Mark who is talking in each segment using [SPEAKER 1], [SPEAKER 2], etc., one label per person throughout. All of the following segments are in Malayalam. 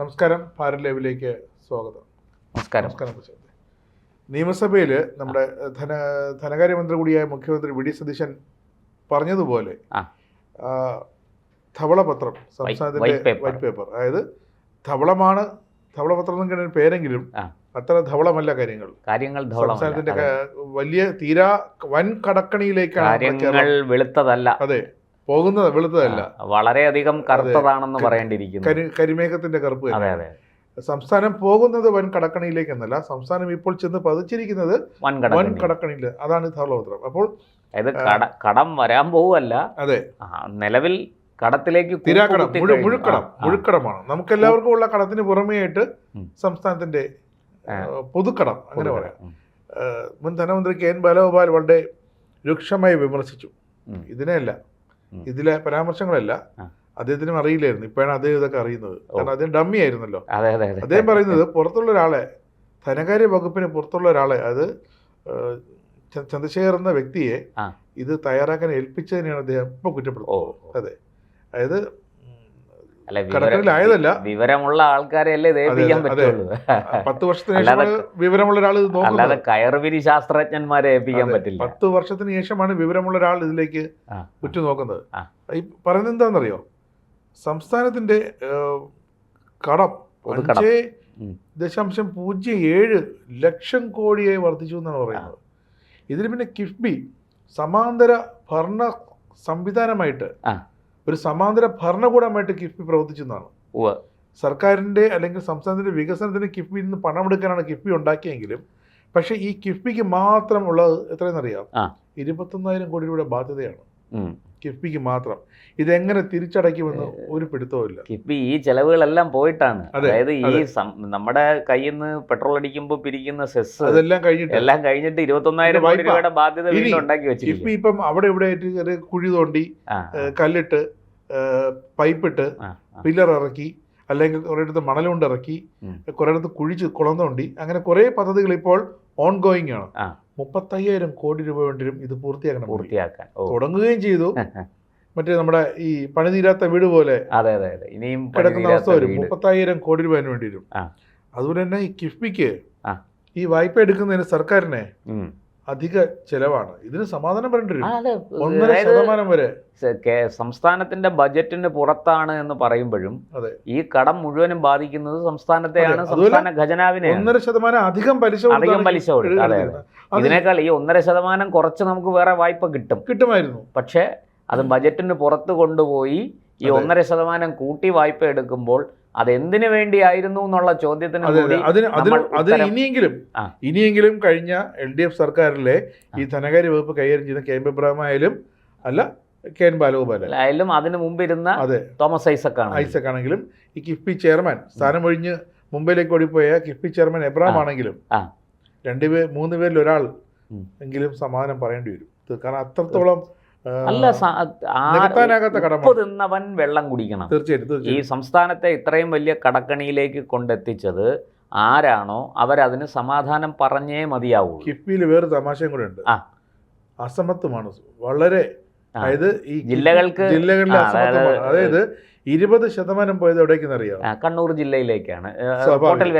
[SPEAKER 1] നമസ്കാരം. ഭാരത് ലൈവിലേക്ക് സ്വാഗതം.
[SPEAKER 2] നമസ്കാരം.
[SPEAKER 1] നിയമസഭയിൽ നമ്മുടെ ധനകാര്യമന്ത്രി കൂടിയായ മുഖ്യമന്ത്രി വി ഡി സതീശൻ പറഞ്ഞതുപോലെ ധവളപത്രം, സംസ്ഥാനത്തിന്റെ വൈറ്റ് പേപ്പർ, അതായത് ധവളമാണ്, ധവളപത്രം എന്നൊക്കെ പേരെങ്കിലും അത്ര ധവളമല്ല കാര്യങ്ങൾ. സംസ്ഥാനത്തിന്റെ വലിയ വൻ കടക്കണിയിലേക്കാണ്.
[SPEAKER 2] വെളുത്തതല്ല,
[SPEAKER 1] അതെ, പോകുന്നത് വെളുത്തതല്ല,
[SPEAKER 2] വളരെയധികം കറുത്തതാണെന്ന് പറയേണ്ടിയിരിക്കുന്നു.
[SPEAKER 1] കരിമേഘത്തിന്റെ കറുപ്പ്. സംസ്ഥാനം പോകുന്നത് വൻ കടക്കണിയിലേക്ക് എന്നല്ല, സംസ്ഥാനം ഇപ്പോൾ ചെന്ന് പതിച്ചിരിക്കുന്നത് വൻ കടക്കണിയിൽ. അതാണ് ധവളപത്രം. അപ്പോൾ
[SPEAKER 2] കടം വരാൻ പോവല്ല,
[SPEAKER 1] അതെ,
[SPEAKER 2] നിലവിൽ കടത്തിലേക്ക്
[SPEAKER 1] മുഴുക്കടമാണ്. നമുക്കെല്ലാവർക്കും ഉള്ള കടത്തിന് പുറമേയായിട്ട് സംസ്ഥാനത്തിന്റെ പൊതുക്കടം, അങ്ങനെ പറയാം. മുൻ ധനമന്ത്രി കെ എൻ ബാലഗോപാൽ വളരെ രൂക്ഷമായി വിമർശിച്ചു ഇതിലെ പരാമർശങ്ങളല്ല. അദ്ദേഹത്തിനും അറിയില്ലായിരുന്നു, ഇപ്പോഴാണ് അദ്ദേഹം ഇതൊക്കെ അറിയുന്നത്. കാരണം അദ്ദേഹം ഡമ്മി ആയിരുന്നല്ലോ. അദ്ദേഹം പറയുന്നത് പുറത്തുള്ള ഒരാളെ, ധനകാര്യ വകുപ്പിന് പുറത്തുള്ള ഒരാളെ, അത് ചന്ദ്രശേഖർ എന്ന വ്യക്തിയെ ഇത് തയ്യാറാക്കാൻ ഏൽപ്പിച്ചതിനെയാണ് അദ്ദേഹം ഇപ്പൊ കുറ്റപ്പെടുത്തുന്നത്. അതെ, അതായത് കടക്കണിലായതല്ല,
[SPEAKER 2] വിവരമുള്ള ആൾക്കാരെയല്ലേ
[SPEAKER 1] 10 വർഷത്തിന് ശേഷം വിവരമുള്ള ഒരാൾ
[SPEAKER 2] നോക്കുന്നത്, കയറുവിരി ശാസ്ത്രജ്ഞന്മാരെ ഏൽപ്പിക്കാൻ പറ്റില്ല.
[SPEAKER 1] 10 വർഷത്തിന് ശേഷമാണ് വിവരമുള്ള ഒരാൾ ഇതിലേക്ക് ഉറ്റുനോക്കുന്നത്. ഈ പറയുന്നത് എന്താണെന്നറിയോ? സംസ്ഥാനത്തിന്റെ കടം 5.07 ലക്ഷം കോടിയായി വർദ്ധിച്ചു എന്നാണ് പറയുന്നത്. ഇതിന് പിന്നെ കിഫ്ബി സമാന്തര ഭരണ സംവിധാനമായിട്ട്, ഒരു സമാന്തര ഭരണകൂടമായിട്ട് കിഫ്ബി പ്രവർത്തിച്ചെന്നാണ്. സർക്കാരിന്റെ അല്ലെങ്കിൽ സംസ്ഥാനത്തിന്റെ വികസനത്തിന് കിഫ്ബിയിൽ നിന്ന് പണമെടുക്കാനാണ് കിഫ്ബി ഉണ്ടാക്കിയെങ്കിലും, പക്ഷെ ഈ കിഫ്ബിക്ക് മാത്രം ഉള്ളത് എത്രയെന്നറിയാം? 21,000 കോടി രൂപയുടെ ബാധ്യതയാണ് കിഫ്ബിക്ക് മാത്രം. ഇതെങ്ങനെ തിരിച്ചടയ്ക്കുമെന്ന് ഒരു പിടുത്തവുമില്ല.
[SPEAKER 2] കിഫ്ബി ഈ ചെലവുകളെല്ലാം പോയിട്ടാണ്. അതായത് ഈ നമ്മുടെ കയ്യിൽ നിന്ന് പെട്രോൾ അടിക്കുമ്പോൾ പിരിക്കുന്ന സെസ്
[SPEAKER 1] അതെല്ലാം
[SPEAKER 2] കഴിഞ്ഞിട്ട് 21,000 കോടി രൂപയുടെ ബാധ്യത ഉണ്ടാക്കി വെച്ചു.
[SPEAKER 1] കിഫ്ബി ഇപ്പം അവിടെ ഇവിടെ കുഴി തോണ്ടി, കല്ലിട്ട്, പൈപ്പിട്ട്, പില്ലർ ഇറക്കി, അല്ലെങ്കിൽ കുറേയിടത്ത് മണലുകൊണ്ട് ഇറക്കി, കുറേയിടത്ത് കുഴിച്ച് കുളം തോണ്ടി, അങ്ങനെ കുറെ പദ്ധതികൾ ഇപ്പോൾ ഓൺ ഗോയിങ് ആണ്. 35,000 കോടി രൂപ വേണ്ടിയും ഇത് പൂർത്തിയാക്കാൻ തുടങ്ങുകയും ചെയ്തു. മറ്റേ നമ്മുടെ ഈ പണിതീരാത്ത വീട് പോലെ
[SPEAKER 2] ഇനിയും
[SPEAKER 1] കിടക്കുന്ന അവസ്ഥ വരും. 35,000 കോടി രൂപ വേണ്ടി വരും. അതുപോലെ തന്നെ ഈ കിഫ്ബിക്ക് ഈ വായ്പ എടുക്കുന്നതിന് സർക്കാരിനെ അധിക ചെലവാണ്. ഇതിന് സമാധാനം പറയേണ്ടി വരും. 1.5% വരെ
[SPEAKER 2] സംസ്ഥാനത്തിന്റെ ബജറ്റിന് പുറത്താണ് എന്ന് പറയുമ്പോഴും ഈ കടം മുഴുവനും ബാധിക്കുന്നത് സംസ്ഥാനത്തെയാണ്, സംസ്ഥാന ഖജനാവിനെ.
[SPEAKER 1] 1.5% അധികം പലിശ
[SPEAKER 2] ഇതിനേക്കാൾ ഈ 1.5% കുറച്ച് നമുക്ക് വേറെ വായ്പ കിട്ടുമായിരുന്നു. പക്ഷെ അത് ബജറ്റിന് പുറത്ത് കൊണ്ടുപോയി ഈ 1.5% കൂട്ടി വായ്പ എടുക്കുമ്പോൾ അതെന്തിനു വേണ്ടിയായിരുന്നു എന്നുള്ള ചോദ്യത്തിന്
[SPEAKER 1] ഇനിയെങ്കിലും കഴിഞ്ഞ LDF സർക്കാരിലെ ഈ ധനകാര്യ വകുപ്പ് കൈകാര്യം ചെയ്യുന്ന കെ എം എബ്രഹാം ആയാലും അല്ല കെ എൻ ബാലഗോപാലും
[SPEAKER 2] അതിന് മുമ്പിരുന്ന തോമസ് ഐസക് ആണെങ്കിലും ഈ കിഫ്ബി ചെയർമാൻ സ്ഥാനം ഒഴിഞ്ഞ് മുംബൈയിലേക്ക് ഓടിപ്പോയ കിഫ്ബി ചെയർമാൻ എബ്രഹാം ആണെങ്കിലും 2-3 പേരിൽ ഒരാൾ എങ്കിലും സമാധാനം പറയേണ്ടി വരും. കാരണം അത്രത്തോളം തിന്നവൻ വെള്ളം കുടിക്കണം. തീർച്ചയായിട്ടും ഈ സംസ്ഥാനത്തെ ഇത്രയും വലിയ കടക്കണിയിലേക്ക് കൊണ്ടെത്തിച്ചത് ആരാണോ അവരതിന് സമാധാനം പറഞ്ഞേ മതിയാവൂ.
[SPEAKER 1] കിഫ്ബിയിൽ വേറെ തമാശയും കൂടെ ഉണ്ട്. അസമത്വമാണ് വളരെ. അതായത് ഈ ജില്ലകളിലെ അസമത്വമാണ്. അതായത് 20% പോയത് എവിടേക്കെന്നറിയാം?
[SPEAKER 2] കണ്ണൂർ ജില്ലയിലേക്കാണ്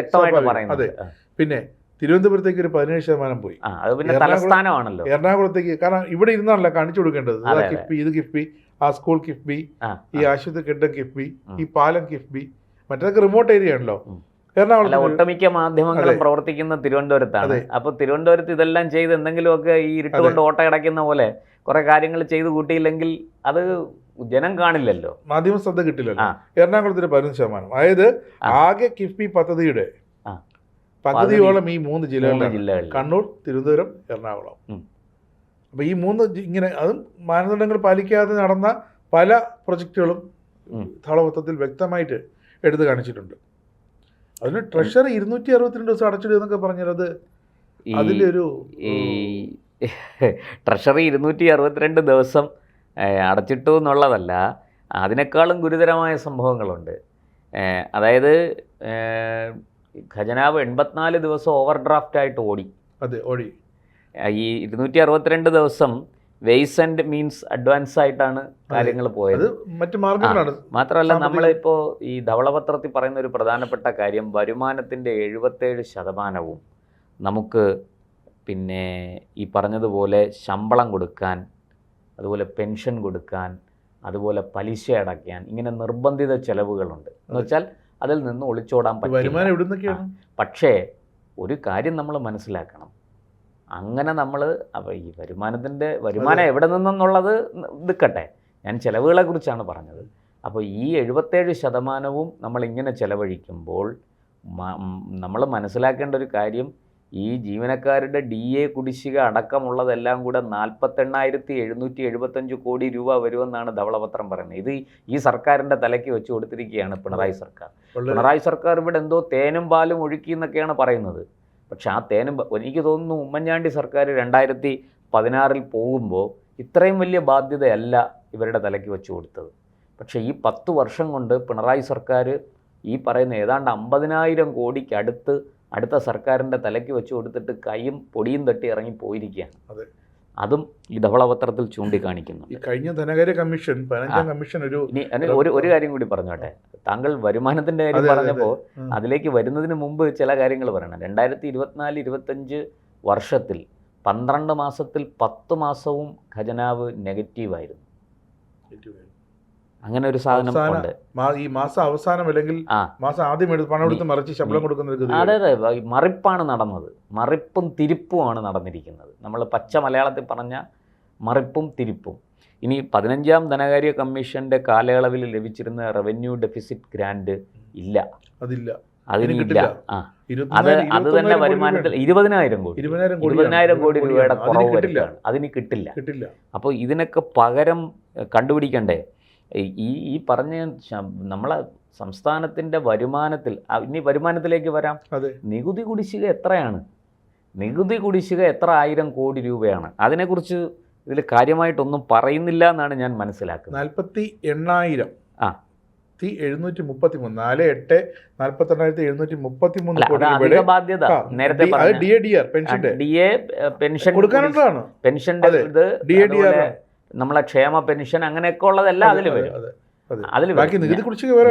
[SPEAKER 2] വ്യക്തമായിട്ട് പറയുന്നത്.
[SPEAKER 1] പിന്നെ തിരുവനന്തപുരത്തേക്ക് ഒരു 17% പോയി.
[SPEAKER 2] തലസ്ഥാനമാണല്ലോ
[SPEAKER 1] എറണാകുളത്തേക്ക്. കാരണം ഇവിടെ ഇരുന്നാണല്ലോ കാണിച്ചു കൊടുക്കേണ്ടത്. കിഫ്ബി, ഇത് കിഫ്ബി, ആ സ്കൂൾ കിഫ്ബി, ഈ ആശുപത്രി കെട്ടിടം കിഫ്ബി, ഈ പാലം കിഫ്ബി, മറ്റൊക്കെ റിമോട്ട് ഏരിയ ആണല്ലോ.
[SPEAKER 2] എറണാകുളം ഒട്ടുമിക്ക മാധ്യമങ്ങളും പ്രവർത്തിക്കുന്ന തിരുവനന്തപുരത്താണ്. അപ്പൊ തിരുവനന്തപുരത്ത് ഇതെല്ലാം ചെയ്ത് എന്തെങ്കിലുമൊക്കെ ഈ ഇരുട്ടുകൊണ്ട് ഓട്ടയടയ്ക്കുന്ന പോലെ കുറെ കാര്യങ്ങൾ ചെയ്ത് കൂട്ടിയില്ലെങ്കിൽ അത് ജനം കാണില്ലല്ലോ,
[SPEAKER 1] മാധ്യമ ശ്രദ്ധ കിട്ടില്ലല്ലോ. എറണാകുളത്തിന് 15%. അതായത് ആകെ കിഫ്ബി പദ്ധതിയുടെ പദ്ധതിയോളം ഈ 3 ജില്ലകളിൽ, കണ്ണൂർ, തിരുവനന്തപുരം, എറണാകുളം. അപ്പൊ ഈ 3 ഇങ്ങനെ, അതും മാനദണ്ഡങ്ങൾ പാലിക്കാതെ നടന്ന പല പ്രൊജക്റ്റുകളും ധവളപത്രത്തിൽ വ്യക്തമായിട്ട് എടുത്തു കാണിച്ചിട്ടുണ്ട്. അതിന് ട്രഷറി 262 ദിവസം അടച്ചിടുക എന്നൊക്കെ പറഞ്ഞാൽ അത് അതിൻ്റെ ഒരു
[SPEAKER 2] ട്രഷറി 262 ദിവസം അടച്ചിട്ടു എന്നുള്ളതല്ല, അതിനേക്കാളും ഗുരുതരമായ സംഭവങ്ങളുണ്ട്. അതായത് ഖജനാവ് 84 ദിവസം ഓവർ ഡ്രാഫ്റ്റ് ആയിട്ട് ഓടി.
[SPEAKER 1] ഈ
[SPEAKER 2] 262 ദിവസം
[SPEAKER 3] വെയ്സ് ആൻഡ് മീൻസ് അഡ്വാൻസ് ആയിട്ടാണ് കാര്യങ്ങൾ പോയത്.
[SPEAKER 1] മറ്റു മാർഗങ്ങളാണ്.
[SPEAKER 3] മാത്രമല്ല നമ്മളിപ്പോൾ ഈ ധവളപത്രത്തിൽ പറയുന്ന ഒരു പ്രധാനപ്പെട്ട കാര്യം, വരുമാനത്തിൻ്റെ 77% നമുക്ക് പിന്നെ ഈ പറഞ്ഞതുപോലെ ശമ്പളം കൊടുക്കാൻ, അതുപോലെ പെൻഷൻ കൊടുക്കാൻ, അതുപോലെ പലിശ അടയ്ക്കാൻ, ഇങ്ങനെ നിർബന്ധിത ചെലവുകളുണ്ട്. എന്ന് വെച്ചാൽ അതിൽ നിന്ന് ഒളിച്ചോടാൻ പറ്റില്ല. പക്ഷേ ഒരു കാര്യം നമ്മൾ മനസ്സിലാക്കണം, അങ്ങനെ നമ്മൾ അപ്പോൾ ഈ വരുമാനം എവിടെ നിന്നെന്നുള്ളത് നിൽക്കട്ടെ, ഞാൻ ചിലവുകളെ കുറിച്ചാണ് പറഞ്ഞത്. അപ്പോൾ ഈ 77% നമ്മളിങ്ങനെ ചെലവഴിക്കുമ്പോൾ നമ്മൾ മനസ്സിലാക്കേണ്ട ഒരു കാര്യം, ഈ ജീവനക്കാരുടെ DA കുടിശ്ശിക അടക്കമുള്ളതെല്ലാം കൂടെ 48,775 കോടി രൂപ വരുമെന്നാണ് ധവളപത്രം പറയുന്നത്. ഇത് ഈ സർക്കാരിൻ്റെ തലയ്ക്ക് വെച്ച് കൊടുത്തിരിക്കുകയാണ് പിണറായി സർക്കാർ. പിണറായി സർക്കാർ ഇവിടെ എന്തോ തേനും പാലും ഒഴുക്കി എന്നൊക്കെയാണ് പറയുന്നത്. പക്ഷെ ആ തേനും, എനിക്ക് തോന്നുന്നു ഉമ്മൻചാണ്ടി സർക്കാർ 2016 പോകുമ്പോൾ ഇത്രയും വലിയ ബാധ്യതയല്ല ഇവരുടെ തലയ്ക്ക് വെച്ച് കൊടുത്തത്. പക്ഷേ ഈ 10 വർഷം കൊണ്ട് പിണറായി സർക്കാർ ഈ പറയുന്ന ഏതാണ്ട് 50,000 കോടിക്ക് അടുത്ത സർക്കാരിൻ്റെ തലയ്ക്ക് വെച്ച് കൊടുത്തിട്ട് കൈയും പൊടിയും തട്ടി ഇറങ്ങി പോയിരിക്കുകയാണ്. അതും ഈ ധവളപത്രത്തിൽ ചൂണ്ടിക്കാണിക്കുന്നു.
[SPEAKER 1] ഈ കഴിഞ്ഞ ധനകാര്യ കമ്മീഷൻ 15-ാം കമ്മീഷൻ
[SPEAKER 3] ഒരു കാര്യം കൂടി പറഞ്ഞോട്ടെ. താങ്കൾ വരുമാനത്തിൻ്റെ കാര്യം പറഞ്ഞപ്പോൾ അതിലേക്ക് വരുന്നതിന് മുമ്പ് ചില കാര്യങ്ങൾ പറയണം. 2024-25 വർഷത്തിൽ 12 മാസത്തിൽ 10 മാസവും ഖജനാവ് നെഗറ്റീവായിരുന്നു. അങ്ങനെ ഒരു സാധനം ഉണ്ട്.
[SPEAKER 1] ഈ മാസം അവസാനം അല്ലെങ്കിൽ മാസം ആദ്യം പണം എടുത്ത് മറിച്ച് ശമ്പളം കൊടുക്കുന്ന.
[SPEAKER 3] അതെ, മറിപ്പാണ് നടന്നത്. മറിപ്പും തിരിപ്പുമാണ് നടന്നിരിക്കുന്നത്. നമ്മൾ പച്ച മലയാളത്തിൽ പറഞ്ഞ മറിപ്പും തിരിപ്പും. ഇനി 15-ാം ധനകാര്യ കമ്മീഷന്റെ കാലയളവിൽ ലഭിച്ചിരുന്ന റവന്യൂ ഡെഫിസിറ്റ് ഗ്രാന്റ് ഇല്ല, അതിനില്ല. അത് തന്നെ വരുമാനത്തിൽ 20,000 കോടി രൂപയുടെ കുറവ് വരികയാണ്. അതിന് കിട്ടില്ല. അപ്പോൾ ഇതിനൊക്കെ പകരം കണ്ടുപിടിക്കണ്ടേ? ഈ പറഞ്ഞ നമ്മളെ സംസ്ഥാനത്തിൻ്റെ വരുമാനത്തിൽ, ഇനി വരുമാനത്തിലേക്ക് വരാം. നികുതി കുടിശ്ശിക എത്രയാണ്? നികുതി കുടിശ്ശിക എത്ര 1000 കോടി രൂപയാണ്? അതിനെക്കുറിച്ച് ഇതിൽ കാര്യമായിട്ടൊന്നും പറയുന്നില്ല എന്നാണ് ഞാൻ മനസ്സിലാക്കുന്നത്.
[SPEAKER 1] 48,733 48,733 കോടി
[SPEAKER 3] രൂപയുടെ ബാധ്യത നേരത്തെ പെൻഷൻ കൊടുക്കാനുള്ളതാണ്. പെൻഷന്റെ ഇത് നമ്മളെ ക്ഷേമ പെൻഷൻ അങ്ങനെയൊക്കെ ഉള്ളതെല്ലാം അതിൽ വരും.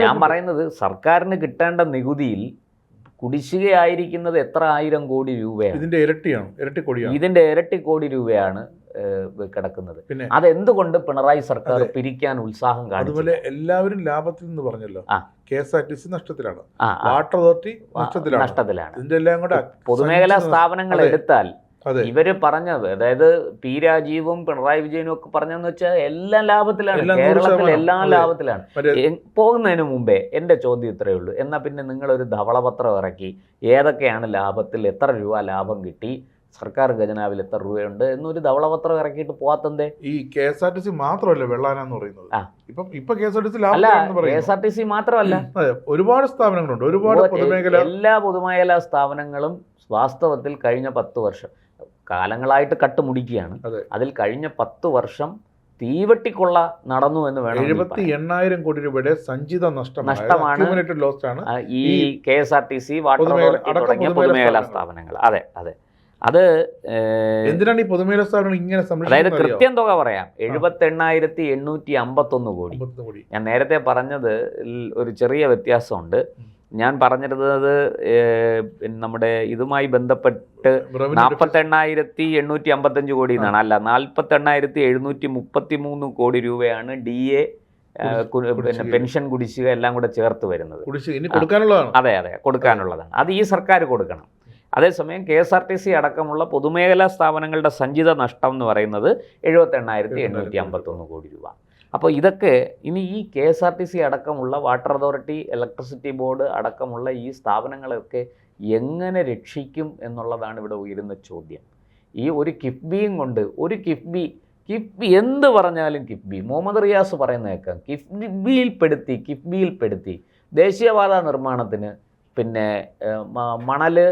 [SPEAKER 3] ഞാൻ പറയുന്നത് സർക്കാരിന് കിട്ടേണ്ട നികുതിയിൽ കുടിശ്ശികയായിരിക്കുന്നത് എത്ര 1000 കോടി രൂപയാണ്. ഇതിന്റെ ഇരട്ടി കോടി രൂപയാണ് കിടക്കുന്നത്. അതെന്തുകൊണ്ട് പിണറായി സർക്കാർ പിരിക്കാൻ ഉത്സാഹം കാണിച്ചു?
[SPEAKER 1] അതുപോലെ എല്ലാവരും ലാഭത്തിൽ നിന്ന് പറഞ്ഞല്ലോ. KSRTC നഷ്ടത്തിലാണ്, വാട്ടർ അതോറിറ്റി നഷ്ടത്തിലാണ്. ഇതിന്റെ എല്ലാം കൂടെ
[SPEAKER 3] പൊതുമേഖലാ സ്ഥാപനങ്ങൾ എടുത്താൽ ഇവര് പറഞ്ഞത്, അതായത് പി രാജീവും പിണറായി വിജയനും ഒക്കെ പറഞ്ഞതെന്ന് വെച്ചാൽ എല്ലാം ലാഭത്തിലാണ്, കേരളത്തിൽ എല്ലാം ലാഭത്തിലാണ്. പോകുന്നതിന് മുമ്പേ എൻ്റെ ചോദ്യം ഇത്രയേ ഉള്ളൂ, എന്നാൽ പിന്നെ നിങ്ങളൊരു ധവളപത്രം ഇറക്കി ഏതൊക്കെയാണ് ലാഭത്തിൽ, എത്ര രൂപ ലാഭം കിട്ടി, സർക്കാർ ഖജനാവിൽ എത്ര രൂപയുണ്ട് എന്നൊരു ധവളപത്രം ഇറക്കിയിട്ട് പോകാത്തന്തേ?
[SPEAKER 1] ഈ KSRTC മാത്രമല്ല വെള്ളാനെന്ന് പറയുന്നത്.
[SPEAKER 3] KSRTC മാത്രമല്ല,
[SPEAKER 1] ഒരുപാട് സ്ഥാപനങ്ങളുണ്ട്, ഒരുപാട്
[SPEAKER 3] എല്ലാ പൊതുമേഖലാ സ്ഥാപനങ്ങളും വാസ്തവത്തിൽ കഴിഞ്ഞ 10 വർഷം കാലങ്ങളായിട്ട് കട്ടുമുടിക്കുകയാണ്. അതിൽ കഴിഞ്ഞ 10 വർഷം തീവട്ടിക്കൊള്ള നടന്നു എന്ന് വേണം.
[SPEAKER 1] 78,000 കോടി രൂപയുടെ സഞ്ചിത നഷ്ടമാണ്
[SPEAKER 3] ഈ KSRTC, വാട്ടർ അതോറിറ്റി തുടങ്ങിയ പൊതുമേഖലാ സ്ഥാപനങ്ങൾ. അതെ, അത്
[SPEAKER 1] എന്തിനാണ് ഈ പൊതുമേഖലാ സ്ഥാപനങ്ങൾ ഇങ്ങനെ?
[SPEAKER 3] അതായത് കൃത്യം തുക പറയാം, 78,851 കോടി. ഞാൻ നേരത്തെ പറഞ്ഞത് ഒരു ചെറിയ വ്യത്യാസമുണ്ട്. ഞാൻ പറഞ്ഞിരുന്നത് നമ്മുടെ ഇതുമായി ബന്ധപ്പെട്ട് 48,855 കോടി എന്നാണ്. അല്ല, 48,733 കോടി രൂപയാണ് DA പിന്നെ പെൻഷൻ കുടിശ്ശിക എല്ലാം കൂടെ ചേർത്ത് വരുന്നത്. അതെ, കൊടുക്കാനുള്ളതാണ്. അത് ഈ സർക്കാർ കൊടുക്കണം. അതേസമയം KSRTC അടക്കമുള്ള പൊതുമേഖലാ സ്ഥാപനങ്ങളുടെ സഞ്ചിത നഷ്ടം എന്ന് പറയുന്നത് 78,851 കോടി രൂപ. അപ്പോൾ ഇതൊക്കെ ഇനി ഈ KSRTC അടക്കമുള്ള വാട്ടർ അതോറിറ്റി, ഇലക്ട്രിസിറ്റി ബോർഡ് അടക്കമുള്ള ഈ സ്ഥാപനങ്ങളൊക്കെ എങ്ങനെ രക്ഷിക്കും എന്നുള്ളതാണ് ഇവിടെ ഉയരുന്ന ചോദ്യം. ഈ ഒരു കിഫ്ബിയും കൊണ്ട് കിഫ്ബി എന്ത് പറഞ്ഞാലും മുഹമ്മദ് റിയാസ് പറയുന്ന കേൾക്കാം, കിഫ്ബിയിൽപ്പെടുത്തി ദേശീയപാത നിർമ്മാണത്തിന് പിന്നെ മണല്,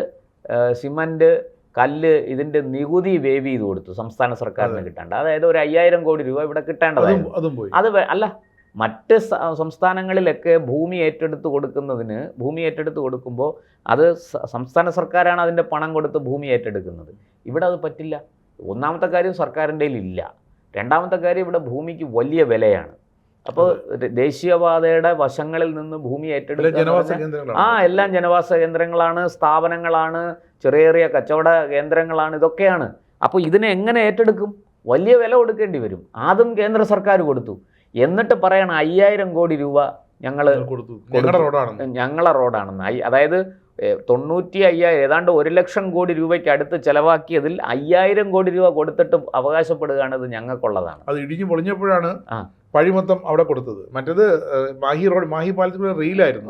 [SPEAKER 3] സിമൻറ്റ്, കല്ല് ഇതിൻ്റെ നികുതി വേവ് ചെയ്ത് കൊടുത്തു സംസ്ഥാന സർക്കാരിന് കിട്ടേണ്ട. അതായത് ഒരു 5,000 കോടി രൂപ ഇവിടെ കിട്ടേണ്ടതായിരുന്നു. അത് അല്ല, മറ്റ് സംസ്ഥാനങ്ങളിലൊക്കെ ഭൂമി ഏറ്റെടുത്ത് കൊടുക്കുമ്പോൾ അത് സംസ്ഥാന സർക്കാരാണ് അതിൻ്റെ പണം കൊടുത്ത് ഭൂമി ഏറ്റെടുക്കുന്നത്. ഇവിടെ അത് പറ്റില്ല. ഒന്നാമത്തെ കാര്യം സർക്കാരിൻ്റെ ഇല്ല. രണ്ടാമത്തെ കാര്യം, ഇവിടെ ഭൂമിക്ക് വലിയ വിലയാണ്. അപ്പോൾ ദേശീയപാതയുടെ വശങ്ങളിൽ നിന്ന് ഭൂമി ഏറ്റെടുക്കുക, എല്ലാം ജനവാസ കേന്ദ്രങ്ങളാണ്, സ്ഥാപനങ്ങളാണ്, ചെറിയ ചെറിയ കച്ചവട കേന്ദ്രങ്ങളാണ്, ഇതൊക്കെയാണ്. അപ്പോൾ ഇതിനെ എങ്ങനെ ഏറ്റെടുക്കും? വലിയ വില കൊടുക്കേണ്ടി വരും. അതും കേന്ദ്ര സർക്കാർ കൊടുത്തു. എന്നിട്ട് പറയണം 5000 കോടി രൂപ ഞങ്ങളെ റോഡാണെന്ന്. അതായത് 95,000 ഏതാണ്ട് 1 ലക്ഷം കോടി രൂപയ്ക്ക് അടുത്ത് ചെലവാക്കിയതിൽ 5000 കോടി രൂപ കൊടുത്തിട്ട് അവകാശപ്പെടുകയാണ് ഇത് ഞങ്ങൾക്കുള്ളതാണ്.
[SPEAKER 1] അത് ഇടിഞ്ഞു പൊളിഞ്ഞപ്പോഴാണ് പഴി മൊത്തം അവിടെ കൊടുത്തത്. മറ്റേത് മാഹി പാലത്തിൽ റീലായിരുന്നു.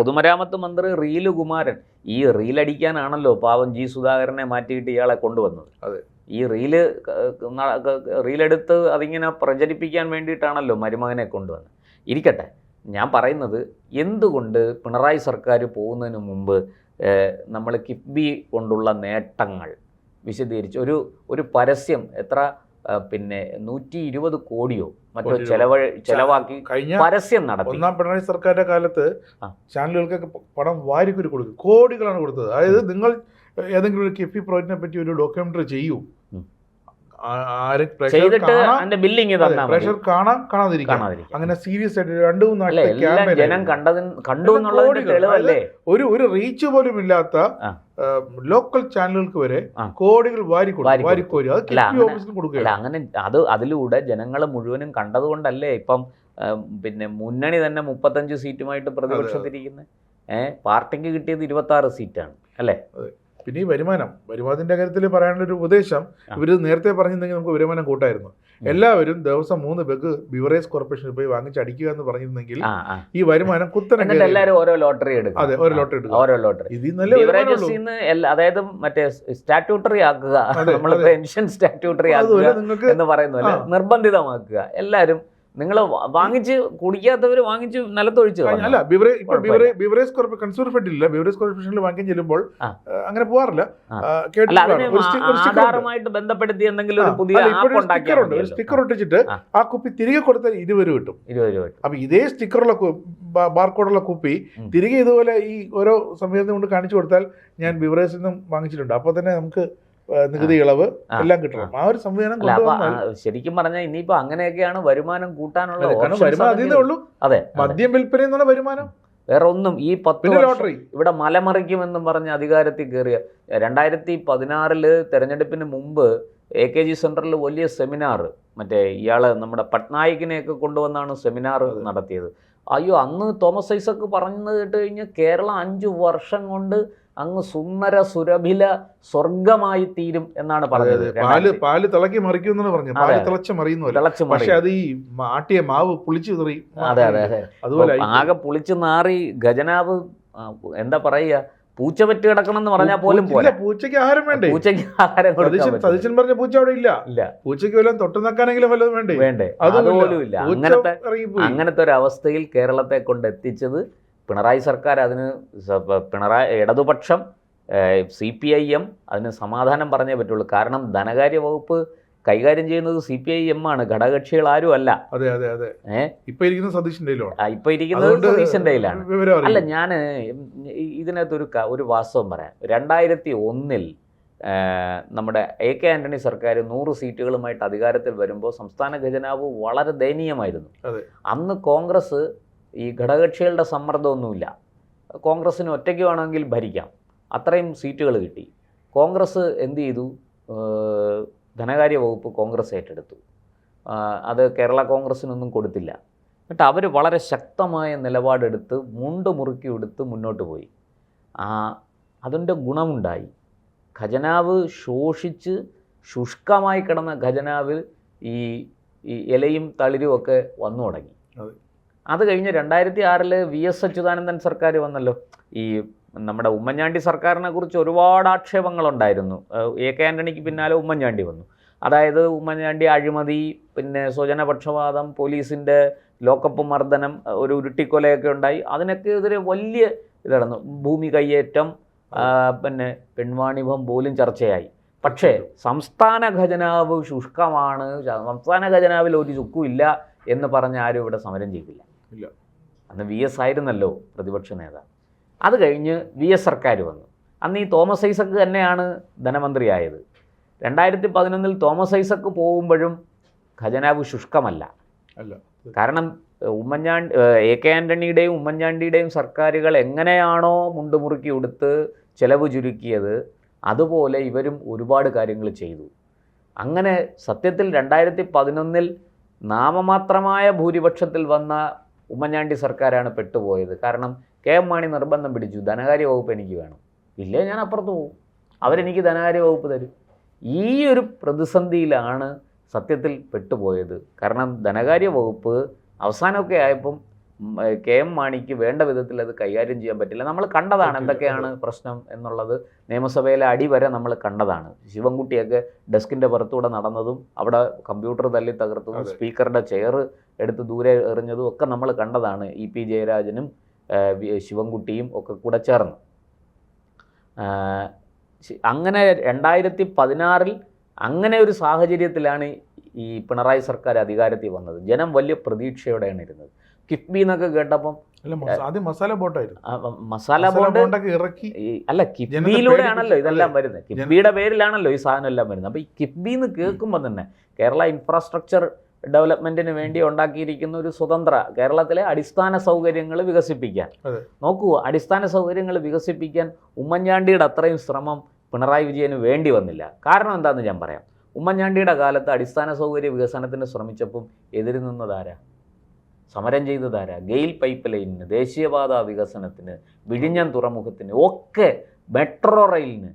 [SPEAKER 3] പൊതുമരാമത്ത് മന്ത്രി റീല് കുമാരൻ ഈ റീലടിക്കാനാണല്ലോ പാവം ജി സുധാകരനെ മാറ്റിയിട്ട് ഇയാളെ കൊണ്ടുവന്നത്. ഈ റീലെടുത്ത് അതിങ്ങനെ പ്രചരിപ്പിക്കാൻ വേണ്ടിയിട്ടാണല്ലോ മരുമകനെ കൊണ്ടുവന്നത്. ഇരിക്കട്ടെ, ഞാൻ പറയുന്നത് എന്തുകൊണ്ട് പിണറായി സർക്കാർ പോകുന്നതിന് മുമ്പ് നമ്മൾ കിഫ്ബി കൊണ്ടുള്ള നേട്ടങ്ങൾ വിശദീകരിച്ച് ഒരു പരസ്യം എത്ര 120 കോടിയോ മറ്റോ ചെലവാക്കി പരസ്യം നടത്തി.
[SPEAKER 1] ഒന്നാം പിണറായി സർക്കാരിന്റെ കാലത്ത് ചാനലുകൾക്കൊക്കെ പണം വാരിക്കുരി കൊടുക്കും, കോടികളാണ് കൊടുത്തത്. അതായത് നിങ്ങൾ ഏതെങ്കിലും ഒരു കിഫ്ബി പ്രോജക്റ്റിനെ പറ്റി ഒരു ഡോക്യുമെന്ററി ചെയ്യൂ, പ്രഷർ കാണാതിരിക്കാം. അങ്ങനെ സീരിയസ് ആയിട്ട് 2-3
[SPEAKER 3] ജനം കണ്ടു എന്നുള്ളത്
[SPEAKER 1] ഒരു റീച്ച് പോലും ഇല്ലാത്ത ലോക്കൽ ചാനലുകൾക്ക് വരെ കോടികൾ വാരിക്കോരി അത് കിഫ്ബി ഓഫീസിൽ കൊടുക്കുക.
[SPEAKER 3] അങ്ങനെ അതിലൂടെ ജനങ്ങൾ മുഴുവനും കണ്ടതുകൊണ്ടല്ലേ ഇപ്പം മുന്നണി തന്നെ 35 സീറ്റുമായിട്ട് പ്രതിപക്ഷത്തിരിക്കുന്നത്. പാർട്ടിക്ക് കിട്ടിയത് 26 സീറ്റാണ് അല്ലേ.
[SPEAKER 1] പിന്നെ ഈ വരുമാനത്തിന്റെ കാര്യത്തിൽ പറയാനുള്ള ഒരു ഉപദേശം, ഇവർ നേരത്തെ പറഞ്ഞിരുന്നെങ്കിൽ നമുക്ക് വരുമാനം കൂട്ടായിരുന്നു. എല്ലാവരും ദിവസം 3 പെഗ് ബിവറേജ് കോർപ്പറേഷനിൽ പോയി വാങ്ങിച്ചടിക്കുക എന്ന് പറഞ്ഞിരുന്നെങ്കിൽ ഈ വരുമാനം കുത്തനെ
[SPEAKER 3] എല്ലാവരും ഓരോ ലോട്ടറി എടുക്കും.
[SPEAKER 1] അതെ, ഓരോ ലോട്ടറി എടുക്കും.
[SPEAKER 3] ഇതിൽ നല്ല അതായത് മറ്റേ സ്റ്റാറ്റ്യൂട്ടറി ആക്കുക, നമ്മൾ പെൻഷൻ സ്റ്റാറ്റ്യൂട്ടറി ആക്കുക എന്ന് പറയുന്നു അല്ലെ, നിർബന്ധിതമാക്കുക. എല്ലാവരും നിങ്ങൾ വാങ്ങിച്ച് കുടിക്കാത്തവർ വാങ്ങിച്ച് നിലത്തൊഴിച്ചു.
[SPEAKER 1] അല്ല, ബിവറേജ് കൺസ്യൂമർ ഫെഡ് ഇല്ല, ബിവറേജ് കോർപ്പറേഷനിൽ വാങ്ങിക്കാൻ ചെല്ലുമ്പോൾ അങ്ങനെ പോകാറില്ല.
[SPEAKER 3] ആധാറുമായിട്ട് ബന്ധപ്പെടുത്തി എന്തെങ്കിലും ഒരു പുതിയ
[SPEAKER 1] സ്റ്റിക്കർ ഒട്ടിച്ചിട്ട് ആ കുപ്പി തിരികെ കൊടുത്താൽ 20 രൂപ കിട്ടും. അപ്പൊ ഇതേ സ്റ്റിക്കറുള്ള ബാർകോഡുള്ള കുപ്പി തിരികെ ഇതുപോലെ ഈ ഓരോ സംവിധാനം കൊണ്ട് കാണിച്ചു കൊടുത്താൽ ഞാൻ ബിവറേജിൽ നിന്നും വാങ്ങിച്ചിട്ടുണ്ട്, അപ്പൊ തന്നെ നമുക്ക് നികുതി ഇളവ് എല്ലാം കിട്ടണം. ആ ഒരു സംവിധാനം
[SPEAKER 3] ശരിക്കും പറഞ്ഞാൽ ഇനിയിപ്പോ അങ്ങനെയൊക്കെയാണ് വരുമാനം കൂട്ടാനുള്ള
[SPEAKER 1] ഉള്ളൂ. അതെ, മദ്യം വിൽപ്പന എന്നുള്ള വരുമാനം,
[SPEAKER 3] വേറെ ഒന്നും. ഈ 10 ലോട്ടറി ഇവിടെ മലമറിക്കുമെന്നും പറഞ്ഞ് അധികാരത്തിൽ കയറിയ 2016 തെരഞ്ഞെടുപ്പിന് മുമ്പ് AKG സെന്ററിൽ വലിയ സെമിനാർ, മറ്റേ ഇയാള് നമ്മുടെ പട്നായിക്കിനെയൊക്കെ കൊണ്ടുവന്നാണ് സെമിനാർ നടത്തിയത്. അയ്യോ, അന്ന് തോമസ് ഐസക് പറഞ്ഞു കേട്ട് കഴിഞ്ഞാൽ കേരളം 5 വർഷം കൊണ്ട് അങ്ങ് സുന്ദര സുരഭില സ്വർഗമായി തീരും എന്നാണ് പറഞ്ഞത്.
[SPEAKER 1] പാല് തിളക്കി മറിക്കുമെന്നാണ് പറഞ്ഞത്. പാല് തിളച്ച് മറിയുന്നു, പക്ഷെ അത് ഈ ആട്ടിയ മാവ് പുളിച്ചു തെറി.
[SPEAKER 3] അതെ അതെ അതെ, അതുപോലെ ആകെ പുളിച്ചു നാറി ഖജനാവ് എന്താ പറയുക, പൂച്ച പറ്റി കിടക്കണം എന്ന് പറഞ്ഞാൽ പോലും പോലെ.
[SPEAKER 1] പൂച്ചയ്ക്ക് ആഹാരം വേണ്ടേ?
[SPEAKER 3] പൂച്ചയ്ക്ക് ആഹാരം
[SPEAKER 1] സതീശൻ പറഞ്ഞ പൂച്ച അവിടെ ഇല്ല. പൂച്ചയ്ക്ക് വല്ലതും തൊട്ട് നക്കാനെങ്കിലും വല്ലതും വേണ്ടേ?
[SPEAKER 3] അതുപോലും ഇല്ല. അങ്ങനത്തെ ഒരു അവസ്ഥയിൽ കേരളത്തെ കൊണ്ടെത്തിച്ചത് പിണറായി സർക്കാർ. അതിന് ഇടതുപക്ഷം CPIM അതിന് സമാധാനം പറഞ്ഞേ പറ്റുള്ളൂ. കാരണം ധനകാര്യ വകുപ്പ് കൈകാര്യം ചെയ്യുന്നത് CPIM ആണ്, ഘടകകക്ഷികൾ ആരും അല്ല.
[SPEAKER 1] ഇപ്പൊ ഇരിക്കുന്നത്
[SPEAKER 3] സതീശന്റെ കയ്യിലാണ്. അല്ല, ഞാൻ ഇതിനകത്തൊരു ഒരു വാസ്തവം പറയാം. 2001 നമ്മുടെ AK ആന്റണി സർക്കാർ 100 സീറ്റുകളുമായിട്ട് അധികാരത്തിൽ വരുമ്പോൾ സംസ്ഥാന ഖജനാവ് വളരെ ദയനീയമായിരുന്നു. അന്ന് കോൺഗ്രസ് ഈ ഘടകകക്ഷികളുടെ സമ്മർദ്ദമൊന്നുമില്ല, കോൺഗ്രസ്സിന് ഒറ്റയ്ക്ക് വേണമെങ്കിൽ ഭരിക്കാം, അത്രയും സീറ്റുകൾ കിട്ടി. കോൺഗ്രസ് എന്ത് ചെയ്തു? ധനകാര്യ വകുപ്പ് കോൺഗ്രസ് ഏറ്റെടുത്തു. അത് കേരള കോൺഗ്രസ്സിനൊന്നും കൊടുത്തില്ല. എന്നിട്ട് അവർ വളരെ ശക്തമായ നിലപാടെടുത്ത് മുണ്ട് മുറുക്കി എടുത്ത് മുന്നോട്ട് പോയി. അതിൻ്റെ ഗുണമുണ്ടായി. ഖജനാവ് ശോഷിച്ച് ശുഷ്കമായി കിടന്ന ഖജനാവിൽ ഈ ഇലയും തളിരും ഒക്കെ വന്നു തുടങ്ങി. അത് കഴിഞ്ഞ് 2006 VS അച്യുതാനന്ദൻ സർക്കാർ വന്നല്ലോ. ഈ നമ്മുടെ ഉമ്മൻചാണ്ടി സർക്കാരിനെ കുറിച്ച് ഒരുപാട് ആക്ഷേപങ്ങളുണ്ടായിരുന്നു. AK ആന്റണിക്ക് പിന്നാലെ ഉമ്മൻചാണ്ടി വന്നു. അതായത് ഉമ്മൻചാണ്ടി അഴിമതി, പിന്നെ സ്വജനപക്ഷപാതം, പോലീസിൻ്റെ ലോക്കപ്പ് മർദ്ദനം, ഒരു ഉരുട്ടിക്കൊലയൊക്കെ ഉണ്ടായി. അതിനൊക്കെ എതിരെ വലിയ ഇതടന്നു. ഭൂമി കയ്യേറ്റം, പിന്നെ പെൺവാണിഭം പോലും ചർച്ചയായി. പക്ഷേ സംസ്ഥാന ഖജനാവ് ശുഷ്കമാണ്, സംസ്ഥാന ഖജനാവിൽ ഒരു ചുക്കുമില്ല എന്ന് പറഞ്ഞ് ആരും ഇവിടെ സമരം ചെയ്തില്ല. അന്ന് VS ആയിരുന്നല്ലോ പ്രതിപക്ഷ നേതാവ്. അത് കഴിഞ്ഞ് VS സർക്കാർ വന്നു. അന്ന് ഈ തോമസ് ഐസക് തന്നെയാണ് ധനമന്ത്രിയായത്. 2011 തോമസ് ഐസക്ക് പോകുമ്പോഴും ഖജനാവ് ശുഷ്കമല്ല.
[SPEAKER 1] അല്ല,
[SPEAKER 3] കാരണം ഉമ്മൻചാണ്ടി AK ആൻ്റണിയുടെയും ഉമ്മൻചാണ്ടിയുടെയും സർക്കാരുകൾ എങ്ങനെയാണോ മുണ്ടുമുറുക്കി ഉടുത്ത് ചെലവ് ചുരുക്കിയത് അതുപോലെ ഇവരും ഒരുപാട് കാര്യങ്ങൾ ചെയ്തു. അങ്ങനെ സത്യത്തിൽ 2011 നാമമാത്രമായ ഭൂരിപക്ഷത്തിൽ വന്ന ഉമ്മൻചാണ്ടി സർക്കാരാണ് പെട്ടുപോയത്. കാരണം KM മാണി നിർബന്ധം പിടിച്ചു, ധനകാര്യ വകുപ്പ് എനിക്ക് വേണം, ഇല്ലേ ഞാൻ അപ്പുറത്ത് പോകും, അവരെനിക്ക് ധനകാര്യ വകുപ്പ് തരും. ഈ ഒരു പ്രതിസന്ധിയിലാണ് സത്യത്തിൽ പെട്ടുപോയത്. കാരണം ധനകാര്യ വകുപ്പ് അവസാനമൊക്കെ ആയപ്പം KM മാണിക്ക് വേണ്ട വിധത്തിൽ അത് കൈകാര്യം ചെയ്യാൻ പറ്റില്ല. നമ്മൾ കണ്ടതാണ് എന്തൊക്കെയാണ് പ്രശ്നം എന്നുള്ളത്. നിയമസഭയിലെ അടി വരെ നമ്മൾ കണ്ടതാണ്. ശിവൻകുട്ടിയൊക്കെ ഡെസ്കിൻ്റെ പുറത്തൂടെ നടന്നതും അവിടെ കമ്പ്യൂട്ടർ തല്ലി തകർത്തതും സ്പീക്കറുടെ ചെയർ എടുത്ത് ദൂരെ എറിഞ്ഞതും ഒക്കെ നമ്മൾ കണ്ടതാണ്. EP ജയരാജനും ശിവൻകുട്ടിയും ഒക്കെ കൂടെ ചേർന്ന്. അങ്ങനെ 2016 അങ്ങനെ ഒരു സാഹചര്യത്തിലാണ് ഈ പിണറായി സർക്കാർ അധികാരത്തിൽ വന്നത്. ജനം വലിയ പ്രതീക്ഷയോടെയാണ് ഇരുന്നത്. കിഫ്ബി എന്നൊക്കെ കേട്ടപ്പം
[SPEAKER 1] മസാല ബോട്ടായിരുന്നു.
[SPEAKER 3] മസാല ബോണ്ടൊക്കെ
[SPEAKER 1] ഇറക്കി
[SPEAKER 3] അല്ല, കിഫ്ബിയിലൂടെയാണല്ലോ ഇതെല്ലാം വരുന്നത്. കിഫ്ബിയുടെ പേരിലാണല്ലോ ഈ സാധനം എല്ലാം വരുന്നത്. അപ്പോൾ ഈ കിഫ്ബി എന്ന് കേൾക്കുമ്പോൾ തന്നെ കേരള ഇൻഫ്രാസ്ട്രക്ചർ ഡെവലപ്മെൻറ്റിന് വേണ്ടി ഉണ്ടാക്കിയിരിക്കുന്ന ഒരു സ്വതന്ത്ര കേരളത്തിലെ അടിസ്ഥാന സൗകര്യങ്ങൾ വികസിപ്പിക്കാൻ നോക്കൂ. അടിസ്ഥാന സൗകര്യങ്ങൾ വികസിപ്പിക്കാൻ ഉമ്മൻചാണ്ടിയുടെ അത്രയും ശ്രമം പിണറായി വിജയന് വേണ്ടി വന്നില്ല. കാരണം എന്താണെന്ന് ഞാൻ പറയാം. ഉമ്മൻചാണ്ടിയുടെ കാലത്ത് അടിസ്ഥാന സൗകര്യ വികസനത്തിന് ശ്രമിച്ചപ്പം എതിര് നിന്നതാരാ? സമരം ചെയ്തതാരാ? ഗെയിൽ പൈപ്പ് ലൈനിന്, ദേശീയപാത വികസനത്തിന്, വിഴിഞ്ഞം തുറമുഖത്തിന്, ഒക്കെ മെട്രോ റെയിലിന്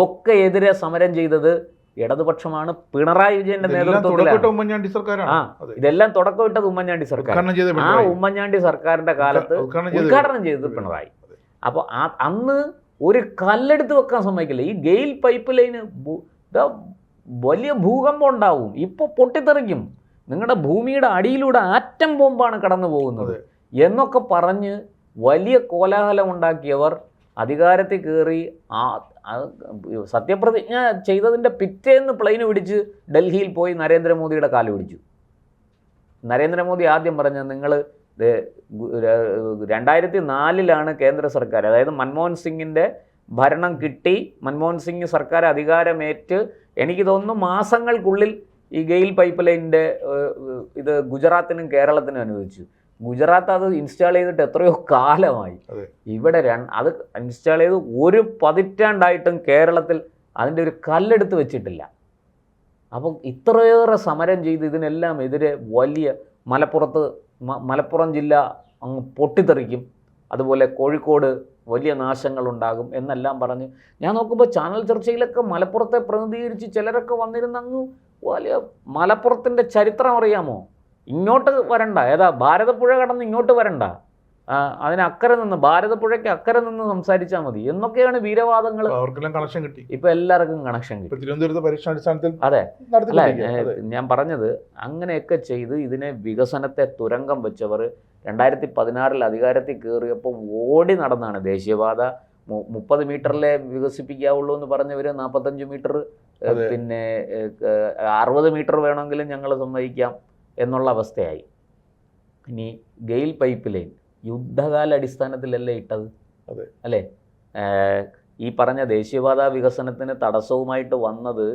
[SPEAKER 3] ഒക്കെ എതിരെ സമരം ചെയ്തത് ഇടതുപക്ഷമാണ്. പിണറായി വിജയന്റെ നേതൃത്വത്തിലാണ്.
[SPEAKER 1] ഉമ്മൻചാണ്ടി സർക്കാരാണ്.
[SPEAKER 3] ഇതെല്ലാം തുടക്കമിട്ടത് ഉമ്മൻചാണ്ടി സർക്കാർ. ആ ഉമ്മൻചാണ്ടി സർക്കാരിന്റെ കാലത്ത് ഉദ്ഘാടനം ചെയ്തത് പിണറായി. അപ്പോൾ അന്ന് ഒരു കല്ലെടുത്ത് വെക്കാൻ സമ്മതിക്കില്ല. ഈ ഗെയിൽ പൈപ്പ് ലൈന് വലിയ ഭൂകമ്പം ഉണ്ടാവും, ഇപ്പോൾ പൊട്ടിത്തെറിക്കും, നിങ്ങളുടെ ഭൂമിയുടെ അടിയിലൂടെ ആറ്റം ബോംബാണ് കടന്നു പോകുന്നത് എന്നൊക്കെ പറഞ്ഞ് വലിയ കോലാഹലം ഉണ്ടാക്കിയവർ അധികാരത്തിൽ കയറി സത്യപ്രതിജ്ഞ ചെയ്തതിൻ്റെ പിറ്റേന്ന് പ്ലെയിന് പിടിച്ച് ഡൽഹിയിൽ പോയി നരേന്ദ്രമോദിയുടെ കാല് പിടിച്ചു. നരേന്ദ്രമോദി ആദ്യം പറഞ്ഞത്, നിങ്ങൾ 2004 കേന്ദ്ര സർക്കാർ, അതായത് മൻമോഹൻ സിംഗിൻ്റെ ഭരണം കിട്ടി, മൻമോഹൻ സിംഗ് സർക്കാർ അധികാരമേറ്റ് എനിക്ക് തോന്നുന്നു മാസങ്ങൾക്കുള്ളിൽ ഈ ഗെയിൽ പൈപ്പ് ലൈനിൻ്റെ ഇത് ഗുജറാത്തിനും കേരളത്തിനും അനുവദിച്ചു. ഗുജറാത്ത് അത് ഇൻസ്റ്റാൾ ചെയ്തിട്ട് എത്രയോ കാലമായി. ഇവിടെ അത് ഇൻസ്റ്റാൾ ചെയ്ത് ഒരു പതിറ്റാണ്ടായിട്ടും കേരളത്തിൽ അതിൻ്റെ ഒരു കല്ലെടുത്ത് വെച്ചിട്ടില്ല. അപ്പം ഇത്രയേറെ സമരം ചെയ്ത് ഇതിനെല്ലാം എതിരെ വലിയ മലപ്പുറം ജില്ല അങ്ങ് പൊട്ടിത്തെറിക്കും, അതുപോലെ കോഴിക്കോട് വലിയ നാശങ്ങളുണ്ടാകും എന്നെല്ലാം പറഞ്ഞ് ഞാൻ നോക്കുമ്പോൾ ചാനൽ ചർച്ചയിലൊക്കെ മലപ്പുറത്തെ പ്രതിനിധീകരിച്ച് ചിലരൊക്കെ വന്നിരുന്ന അങ്ങ് വലിയ മലപ്പുറത്തിൻ്റെ ചരിത്രം അറിയാമോ? ഇങ്ങോട്ട് വരണ്ട, ഏതാ ഭാരതപ്പുഴ കടന്ന് ഇങ്ങോട്ട് വരണ്ട, അതിനക്കരെ നിന്ന് ഭാരതപ്പുഴയ്ക്ക് അക്കരെ നിന്ന് സംസാരിച്ചാൽ മതി എന്നൊക്കെയാണ് വീരവാദങ്ങൾ.
[SPEAKER 1] അവർക്കെല്ലാം കണക്ഷൻ കിട്ടി.
[SPEAKER 3] ഇപ്പം എല്ലാവർക്കും കണക്ഷൻ കിട്ടി.
[SPEAKER 1] തിരുവനന്തപുരത്ത് പരീക്ഷണാടിസ്ഥാനത്തിൽ
[SPEAKER 3] അതെ അല്ല, ഞാൻ പറഞ്ഞത് അങ്ങനെയൊക്കെ ചെയ്ത് ഇതിനെ വികസനത്തെ തുരങ്കം വെച്ചവർ 2016 അധികാരത്തിൽ കയറിയപ്പോൾ ഓടി നടന്നാണ്. ദേശീയപാത 30 മീറ്ററിലെ വികസിപ്പിക്കാവുള്ളൂ എന്ന് പറഞ്ഞവർ 45 മീറ്റർ, പിന്നെ 60 മീറ്റർ വേണമെങ്കിലും ഞങ്ങൾ സമ്മതിക്കാം എന്നുള്ള അവസ്ഥയായി. ഇനി ഗെയിൽ പൈപ്പ് ലൈൻ യുദ്ധകാല അടിസ്ഥാനത്തിലല്ലേ ഇട്ടത്? അല്ലേ? ഈ പറഞ്ഞ ദേശീയപാത വികസനത്തിന് തടസ്സവുമായിട്ട് വന്നത്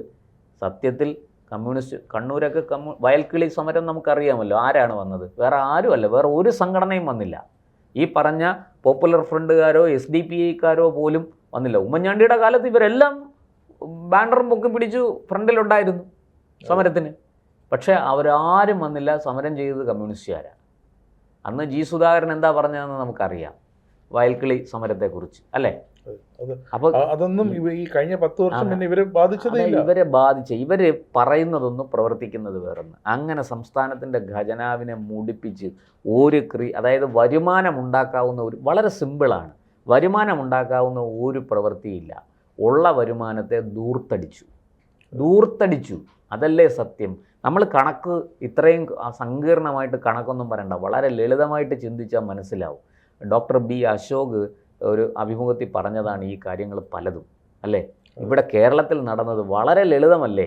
[SPEAKER 3] സത്യത്തിൽ കമ്മ്യൂണിസ്റ്റ് കണ്ണൂരൊക്കെ വയൽക്കിളി സമരം നമുക്കറിയാമല്ലോ. ആരാണ് വന്നത്? വേറെ ആരുമല്ല, വേറെ ഒരു സംഘടനയും വന്നില്ല. ഈ പറഞ്ഞ പോപ്പുലർ ഫ്രണ്ടുകാരോ SDPIക്കാരോ പോലും വന്നില്ല. ഉമ്മൻചാണ്ടിയുടെ കാലത്ത് ഇവരെല്ലാം ബാനറും പൊക്കി പിടിച്ചു ഫ്രണ്ടിലുണ്ടായിരുന്നു സമരത്തിന്. പക്ഷേ അവരാരും വന്നില്ല. സമരം ചെയ്തത് കമ്മ്യൂണിസ്റ്റുകാരാണ്. അന്ന് G. സുധാകരൻ എന്താ പറഞ്ഞതെന്ന് നമുക്കറിയാം വയൽക്കിളി സമരത്തെക്കുറിച്ച്, അല്ലേ?
[SPEAKER 1] അപ്പോൾ അതൊന്നും ഈ കഴിഞ്ഞ 10 വർഷം പിന്നെ ഇവരെ ബാധിച്ചതില്ല.
[SPEAKER 3] ഇവര് പറയുന്നതൊന്നും പ്രവർത്തിക്കുന്നത് വേറൊന്ന്. അങ്ങനെ സംസ്ഥാനത്തിൻ്റെ ഖജനാവിനെ മുടിപ്പിച്ച് അതായത് വരുമാനമുണ്ടാക്കാവുന്ന വളരെ സിമ്പിളാണ്, വരുമാനമുണ്ടാക്കാവുന്ന ഒരു പ്രവൃത്തിയില്ല. ഉള്ള വരുമാനത്തെ ദൂർത്തടിച്ചു. അതല്ലേ സത്യം. നമ്മൾ കണക്ക് ഇത്രയും സങ്കീർണമായിട്ട് കണക്കൊന്നും പറയണ്ട, വളരെ ലളിതമായിട്ട് ചിന്തിച്ചാൽ മനസ്സിലാവും. Doctor B. അശോക് ഒരു അഭിമുഖത്തിൽ പറഞ്ഞതാണ് ഈ കാര്യങ്ങൾ പലതും, അല്ലേ? ഇവിടെ കേരളത്തിൽ നടന്നത് വളരെ ലളിതമല്ലേ?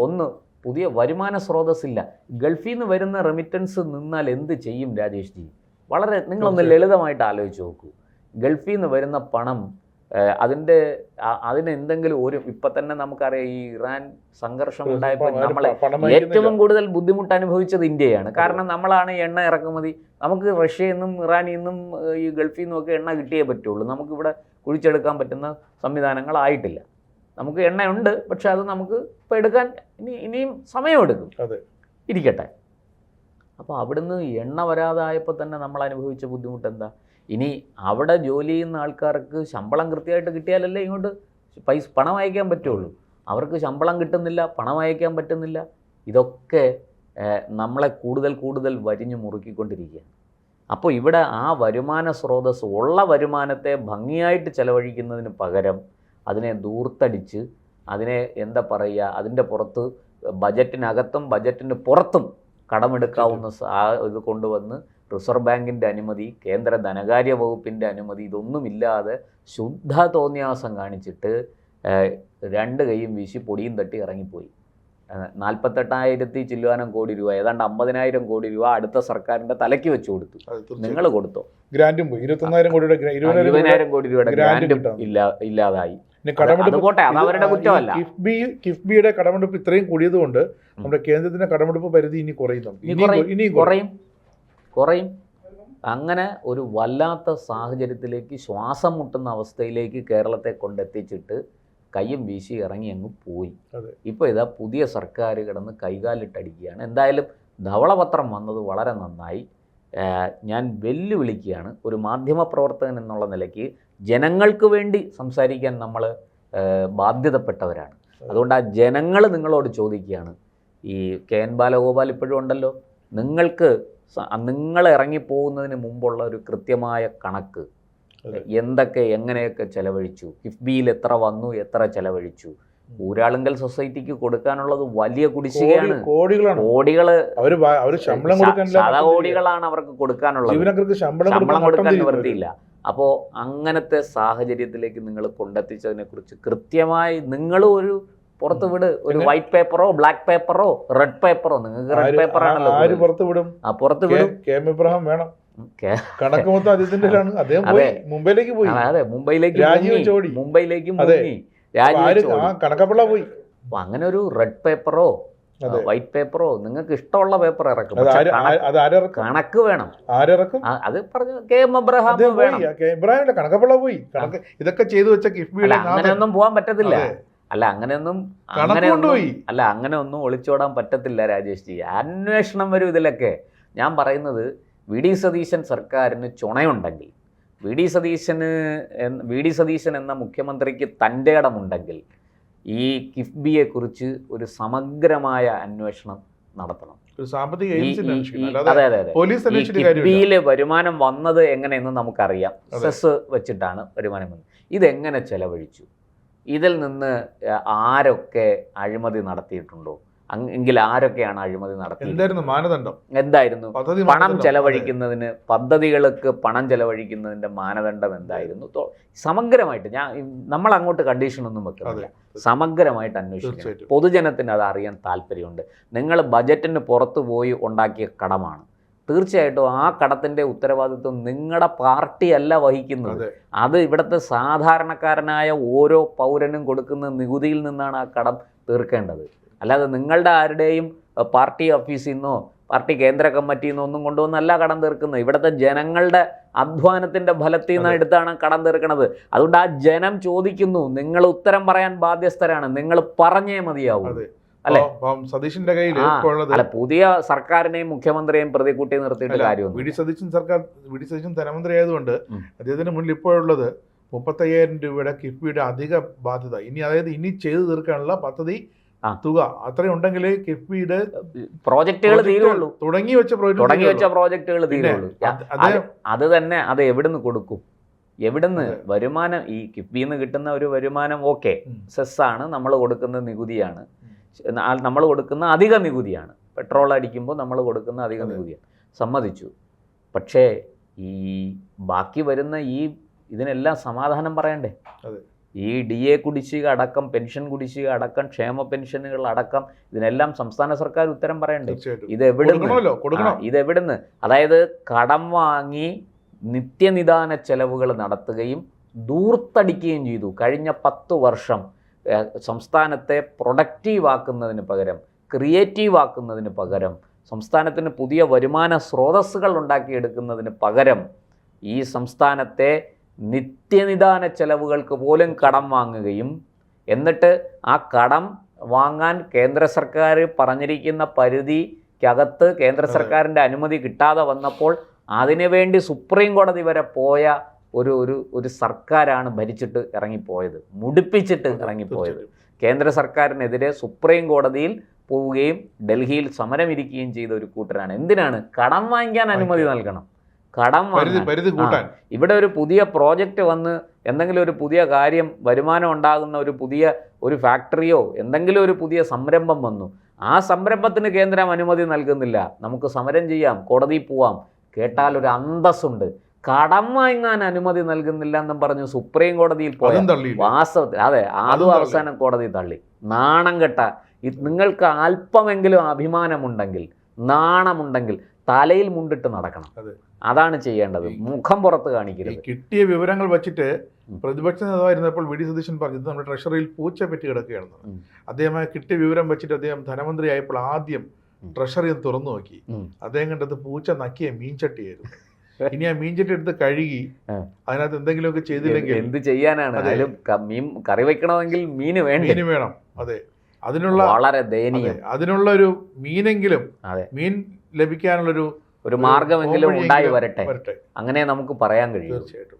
[SPEAKER 3] ഒന്ന്, പുതിയ വരുമാന സ്രോതസ്സില്ല. ഗൾഫിൽ നിന്ന് വരുന്ന റെമിറ്റൻസ് നിന്നാൽ എന്ത് ചെയ്യും രാജേഷ് ജി? നിങ്ങളൊന്ന് ലളിതമായിട്ട് ആലോചിച്ച് നോക്കൂ. ഗൾഫിൽ നിന്ന് വരുന്ന പണം അതിന് എന്തെങ്കിലും ഇപ്പം തന്നെ നമുക്കറിയാം ഈ ഇറാൻ സംഘർഷം ഉണ്ടായപ്പോൾ നമ്മളെ ഏറ്റവും കൂടുതൽ ബുദ്ധിമുട്ട് അനുഭവിച്ചത് ഇന്ത്യയാണ്. കാരണം നമ്മളാണ് എണ്ണ ഇറക്കുമതി. നമുക്ക് റഷ്യയിൽ നിന്നും ഇറാനിൽ നിന്നും ഈ ഗൾഫിൽ നിന്നും ഒക്കെ എണ്ണ കിട്ടിയേ പറ്റുള്ളൂ. നമുക്കിവിടെ കുഴിച്ചെടുക്കാൻ പറ്റുന്ന സംവിധാനങ്ങളായിട്ടില്ല. നമുക്ക് എണ്ണയുണ്ട്, പക്ഷെ അത് നമുക്ക് ഇപ്പോൾ എടുക്കാൻ ഇനിയും സമയമെടുക്കും. ഇരിക്കട്ടെ. അപ്പോൾ അവിടുന്ന് എണ്ണ വരാതായപ്പോൾ തന്നെ നമ്മൾ അനുഭവിച്ച ബുദ്ധിമുട്ട് എന്താ? ഇനി അവിടെ ജോലി ചെയ്യുന്ന ആൾക്കാർക്ക് ശമ്പളം കൃത്യമായിട്ട് കിട്ടിയാലല്ലേ ഇങ്ങോട്ട് പണം അയക്കാൻ പറ്റുള്ളൂ. അവർക്ക് ശമ്പളം കിട്ടുന്നില്ല, പണം അയക്കാൻ പറ്റുന്നില്ല. ഇതൊക്കെ നമ്മളെ കൂടുതൽ കൂടുതൽ വരിഞ്ഞു മുറുക്കിക്കൊണ്ടിരിക്കുകയാണ്. അപ്പോൾ ഇവിടെ ആ വരുമാന സ്രോതസ്, ഉള്ള വരുമാനത്തെ ഭംഗിയായിട്ട് ചെലവഴിക്കുന്നതിന് പകരം അതിനെ ദൂർത്തടിച്ച് അതിനെ എന്താ പറയുക, അതിൻ്റെ പുറത്ത് ബജറ്റിനകത്തും ബജറ്റിന് പുറത്തും കടമെടുക്കാവുന്ന ഇത് കൊണ്ടുവന്ന് റിസർവ് ബാങ്കിൻ്റെ അനുമതി, കേന്ദ്ര ധനകാര്യ വകുപ്പിൻ്റെ അനുമതി, ഇതൊന്നുമില്ലാതെ ശുദ്ധ തോന്നിയാസം കാണിച്ചിട്ട് 2 കൈയും വീശി പൊടിയും തട്ടി ഇറങ്ങിപ്പോയി. 48,000 ചില്ലുവാനം കോടി രൂപ, ഏതാണ്ട് 50,000 കോടി രൂപ അടുത്ത സർക്കാരിൻ്റെ തലയ്ക്ക് വെച്ച് കൊടുത്തു. നിങ്ങൾ കൊടുത്തോ?
[SPEAKER 2] ഗ്രാൻറ്റും പോയി.
[SPEAKER 3] 20,000 കോടി രൂപയുടെ ഗ്രാൻറ്റും ഇല്ലാതായി. അതുപോട്ടെ, അത് അവരുടെ കുറ്റമല്ല.
[SPEAKER 2] കിഫ്ബിയുടെ കടമെടുപ്പ് ഇത്രയും കൂടിയത് കൊണ്ട് നമ്മുടെ കേന്ദ്രത്തിന്റെ കടമെടുപ്പ് പരിധി ഇനി
[SPEAKER 3] കുറയും. അങ്ങനെ ഒരു വല്ലാത്ത സാഹചര്യത്തിലേക്ക്, ശ്വാസം മുട്ടുന്ന അവസ്ഥയിലേക്ക് കേരളത്തെ കൊണ്ടെത്തിച്ചിട്ട് കയ്യും വീശി ഇറങ്ങി അങ്ങ് പോയി. ഇപ്പോൾ ഇതാ പുതിയ സർക്കാർ കിടന്ന് കൈകാലിട്ടടിക്കുകയാണ്. എന്തായാലും ധവളപത്രം വന്നത് വളരെ നന്നായി. ഞാൻ വെല്ലുവിളിക്കുകയാണ്, ഒരു മാധ്യമപ്രവർത്തകൻ എന്നുള്ള നിലയ്ക്ക് ജനങ്ങൾക്ക് വേണ്ടി സംസാരിക്കാൻ നമ്മൾ ബാധ്യതപ്പെട്ടവരാണ്. അതുകൊണ്ട് ആ ജനങ്ങൾ നിങ്ങളോട് ചോദിക്കുകയാണ്. ഈ KN ബാലഗോപാൽ ഇപ്പോഴും ഉണ്ടല്ലോ, നിങ്ങൾ ഇറങ്ങിപ്പോകുന്നതിന് മുമ്പുള്ള ഒരു കൃത്യമായ കണക്ക്, എന്തൊക്കെ എങ്ങനെയൊക്കെ ചെലവഴിച്ചു, കിഫ്ബിയിൽ എത്ര വന്നു, എത്ര ചെലവഴിച്ചു. ഊരാളുങ്കൽ സൊസൈറ്റിക്ക് കൊടുക്കാനുള്ളത് വലിയ കുടിശ്ശികയാണ്. ശതകോടികളാണ് അവർക്ക് കൊടുക്കാനുള്ളത്. ശമ്പളം കൊടുക്കാൻ നിവൃത്തിയില്ല. അപ്പോൾ അങ്ങനത്തെ സാഹചര്യത്തിലേക്ക് നിങ്ങൾ കൊണ്ടെത്തിച്ചതിനെ കുറിച്ച് കൃത്യമായി നിങ്ങൾ ഒരു പുറത്ത് വിട്. ഒരു വൈറ്റ് പേപ്പറോ ബ്ലാക്ക് പേപ്പറോ റെഡ് പേപ്പറോ, നിങ്ങൾക്ക് റെഡ് പേപ്പർ ആണല്ലോ പുറത്ത് വിടും.
[SPEAKER 2] എബ്രഹാം വേണം. കണക്ക് മൊത്തം അദ്ദേഹത്തിൻ്റെതാണ്. അദ്ദേഹം മുംബൈയിലേക്ക് പോയി.
[SPEAKER 3] അതെ, മുംബൈയിലേക്ക്
[SPEAKER 2] കണക്കപ്പിള്ള പോയി.
[SPEAKER 3] അപ്പൊ അങ്ങനെ ഒരു റെഡ് പേപ്പറോ വൈറ്റ് പേപ്പറോ നിങ്ങൾക്ക് ഇഷ്ടമുള്ള പേപ്പർ ഇറക്കും. കണക്ക് വേണം. അത് പറഞ്ഞു KM എബ്രഹാം വേണം.
[SPEAKER 2] കണക്കപ്പിള്ള പോയി. ഇതൊക്കെ ചെയ്തു വെച്ച കിഫ്ബിയുടെ
[SPEAKER 3] അങ്ങനെയൊന്നും പോകാൻ പറ്റത്തില്ല. അങ്ങനെയൊന്നും ഒളിച്ചോടാൻ പറ്റത്തില്ല രാജേഷ് ജി. അന്വേഷണം വരും ഇതിലൊക്കെ. ഞാൻ പറയുന്നത്, VD സതീശൻ സർക്കാരിന് ചുണയുണ്ടെങ്കിൽ, VD സതീശൻ എന്ന മുഖ്യമന്ത്രിക്ക് തൻ്റെ ഇടമുണ്ടെങ്കിൽ ഈ കിഫ്ബിയെക്കുറിച്ച് ഒരു സമഗ്രമായ അന്വേഷണം നടത്തണം. അതെ. ഈ കിഫ്ബിയിൽ വരുമാനം വന്നത് എങ്ങനെയെന്ന് നമുക്കറിയാം. സെസ് വെച്ചിട്ടാണ് വരുമാനം വന്നത്. ഇതെങ്ങനെ ചെലവഴിച്ചു, ഇതിൽ നിന്ന് ആരൊക്കെ അഴിമതി നടത്തിയിട്ടുണ്ടോ, എങ്കിൽ ആരൊക്കെയാണ് അഴിമതി നടത്തിയത്,
[SPEAKER 2] മാനദണ്ഡം
[SPEAKER 3] എന്തായിരുന്നു, പണം ചെലവഴിക്കുന്നതിന്, പദ്ധതികൾക്ക് പണം ചെലവഴിക്കുന്നതിൻ്റെ മാനദണ്ഡം എന്തായിരുന്നു, സമഗ്രമായിട്ട് നമ്മൾ അങ്ങോട്ട് കണ്ടീഷനൊന്നും വെക്കുന്നില്ല, സമഗ്രമായിട്ട് അന്വേഷിക്കണം. പൊതുജനത്തിന് അത് അറിയാൻ താല്പര്യമുണ്ട്. നിങ്ങൾ ബജറ്റിന് പുറത്തു പോയി ഉണ്ടാക്കിയ കടമാണ്. തീർച്ചയായിട്ടും ആ കടത്തിൻ്റെ ഉത്തരവാദിത്വം നിങ്ങളുടെ പാർട്ടിയല്ല വഹിക്കുന്നത്. അത് ഇവിടുത്തെ സാധാരണക്കാരനായ ഓരോ പൗരനും കൊടുക്കുന്ന നികുതിയിൽ നിന്നാണ് ആ കടം തീർക്കേണ്ടത്. അല്ലാതെ നിങ്ങളുടെ ആരുടെയും പാർട്ടി ഓഫീസിൽ നിന്നോ പാർട്ടി കേന്ദ്ര കമ്മിറ്റിയിൽ നിന്നോ ഒന്നും കൊണ്ടുവന്നല്ല കടം തീർക്കുന്നത്. ഇവിടുത്തെ ജനങ്ങളുടെ അധ്വാനത്തിൻ്റെ ഫലത്തിൽ നിന്ന് എടുത്താണ് കടം തീർക്കുന്നത്. അതുകൊണ്ട് ആ ജനം ചോദിക്കുന്നു, നിങ്ങൾ ഉത്തരം പറയാൻ ബാധ്യസ്ഥരാണ്, നിങ്ങൾ പറഞ്ഞേ മതിയാവൂ. അല്ലെ,
[SPEAKER 2] സതീഷിന്റെ കയ്യിൽ
[SPEAKER 3] അല്ല, പുതിയ സർക്കാരിനെയും മുഖ്യമന്ത്രിയെയും പ്രതികൂട്ടി നിർത്തിയിട്ട് കാര്യമൊന്നും.
[SPEAKER 2] VD സതീശൻ ധനമന്ത്രി ആയതുകൊണ്ട് അദ്ദേഹത്തിന് മുന്നിൽ ഇപ്പോഴുള്ളത് 35,000 രൂപയുടെ കിഫ്ബിയുടെ അധിക ബാധ്യത ഇനി ചെയ്തു തീർക്കാനുള്ള പദ്ധതി തുക അത്രയുണ്ടെങ്കിൽ കിഫ്ബിയുടെ
[SPEAKER 3] പ്രോജക്റ്റുകൾ തീരുള്ളൂ.
[SPEAKER 2] തുടങ്ങി വെച്ച
[SPEAKER 3] പ്രോജക്റ്റുകൾ തീരുള്ളൂ. അത് തന്നെ അത് എവിടുന്ന് കൊടുക്കും? എവിടുന്ന് വരുമാനം? ഈ കിഫ്ബിയിൽ നിന്ന് കിട്ടുന്ന ഒരു വരുമാനം ഓക്കെ, സെസ്സാണ്, നമ്മൾ കൊടുക്കുന്ന നികുതിയാണ്, നമ്മൾ കൊടുക്കുന്ന അധിക നികുതിയാണ്. പെട്രോൾ അടിക്കുമ്പോൾ നമ്മൾ കൊടുക്കുന്ന അധിക നികുതിയാണ്, സമ്മതിച്ചു. പക്ഷേ ഈ ബാക്കി വരുന്ന ഇതിനെല്ലാം സമാധാനം പറയണ്ടേ? ഈ DA കുടിശ്ശിക അടക്കം, പെൻഷൻ കുടിശ്ശിക അടക്കം, ക്ഷേമ പെൻഷനുകൾ അടക്കം, ഇതിനെല്ലാം സംസ്ഥാന സർക്കാർ ഉത്തരം പറയണ്ടേ? ഇതെവിടുന്ന്? അതായത് കടം വാങ്ങി നിത്യനിദാന ചെലവുകൾ നടത്തുകയും ദൂർത്തടിക്കുകയും ചെയ്തു. കഴിഞ്ഞ 10 വർഷം സംസ്ഥാനത്തെ പ്രൊഡക്റ്റീവ് ആക്കുന്നതിന് പകരം, ക്രിയേറ്റീവ് ആക്കുന്നതിന് പകരം, സംസ്ഥാനത്തിന് പുതിയ വരുമാന സ്രോതസ്സുകൾ ഉണ്ടാക്കിയെടുക്കുന്നതിന് പകരം ഈ സംസ്ഥാനത്തെ നിത്യനിദാന ചെലവുകൾക്ക് പോലും കടം വാങ്ങുകയും എന്നിട്ട് ആ കടം വാങ്ങാൻ കേന്ദ്ര സർക്കാർ പറഞ്ഞിരിക്കുന്ന പരിധിക്കകത്ത് കേന്ദ്ര സർക്കാരിൻ്റെ അനുമതി കിട്ടാതെ വന്നപ്പോൾ അതിനുവേണ്ടി സുപ്രീം കോടതി വരെ പോയ ഒരു സർക്കാരാണ് ഭരിച്ചിട്ട് ഇറങ്ങിപ്പോയത്, മുടിപ്പിച്ചിട്ട് ഇറങ്ങിപ്പോയത്. കേന്ദ്ര സർക്കാരിനെതിരെ സുപ്രീം കോടതിയിൽ പോവുകയും ഡൽഹിയിൽ സമരമിരിക്കുകയും ചെയ്ത ഒരു കൂട്ടരാണ്. എന്തിനാണ്? കടം വാങ്ങിക്കാൻ അനുമതി നൽകണം, കടം വാങ്ങാൻ. ഇവിടെ ഒരു പുതിയ പ്രോജക്റ്റ് വന്ന് എന്തെങ്കിലും ഒരു പുതിയ കാര്യം, വരുമാനം ഉണ്ടാകുന്ന ഒരു ഫാക്ടറിയോ എന്തെങ്കിലും ഒരു പുതിയ സംരംഭം വന്നു, ആ സംരംഭത്തിന് കേന്ദ്രം അനുമതി നൽകുന്നില്ല, നമുക്ക് സമരം ചെയ്യാം, കോടതിയിൽ പോവാം, കേട്ടാൽ ഒരു അന്തസ്സുണ്ട്. കടം വാങ്ങാൻ അനുമതി നൽകുന്നില്ല എന്നും പറഞ്ഞ് സുപ്രീം കോടതിയിൽ പോയ വാസ്തവത്തിൽ അതെ, അതും അവസാനം കോടതി തള്ളി. നാണം കെട്ട, നിങ്ങൾക്ക് അല്പമെങ്കിലും അഭിമാനമുണ്ടെങ്കിൽ, നാണമുണ്ടെങ്കിൽ തലയിൽ മുണ്ടിട്ട് നടക്കണം. അതാണ് ചെയ്യേണ്ടത്, മുഖം പുറത്ത് കാണിക്കരുത്.
[SPEAKER 1] കിട്ടിയ വിവരങ്ങൾ വെച്ചിട്ട് പ്രതിപക്ഷ നേതാവായിരുന്നപ്പോൾ വി ഡി സതീശൻ പറഞ്ഞത് നമ്മുടെ ട്രഷറിയിൽ പൂച്ച പെറ്റി കിടക്കുകയാണെന്ന്. അദ്ദേഹം കിട്ടിയ വിവരം വെച്ചിട്ട് അദ്ദേഹം ധനമന്ത്രിയായപ്പോൾ ആദ്യം ട്രഷറി തുറന്നു നോക്കി. അദ്ദേഹം കണ്ടത് പൂച്ച നക്കിയ മീൻചട്ടിയായിരുന്നു. ഇനി ആ മീൻചട്ടി എടുത്ത് കഴുകി അതിനകത്ത് എന്തെങ്കിലുമൊക്കെ ചെയ്തില്ലെങ്കിൽ
[SPEAKER 3] എന്ത് ചെയ്യാനാണ്? മീൻ കറി വെക്കണമെങ്കിൽ മീന്
[SPEAKER 1] വേണം. അതെ, അതിനുള്ള
[SPEAKER 3] വളരെ ദയനീയം,
[SPEAKER 1] അതിനുള്ള ഒരു മീനെങ്കിലും, മീൻ ലഭിക്കാനുള്ളൊരു
[SPEAKER 3] മാർഗമെങ്കിലും ഉണ്ടായി വരട്ടെ, അങ്ങനെ നമുക്ക് പറയാൻ കഴിയും.
[SPEAKER 1] തീർച്ചയായിട്ടും.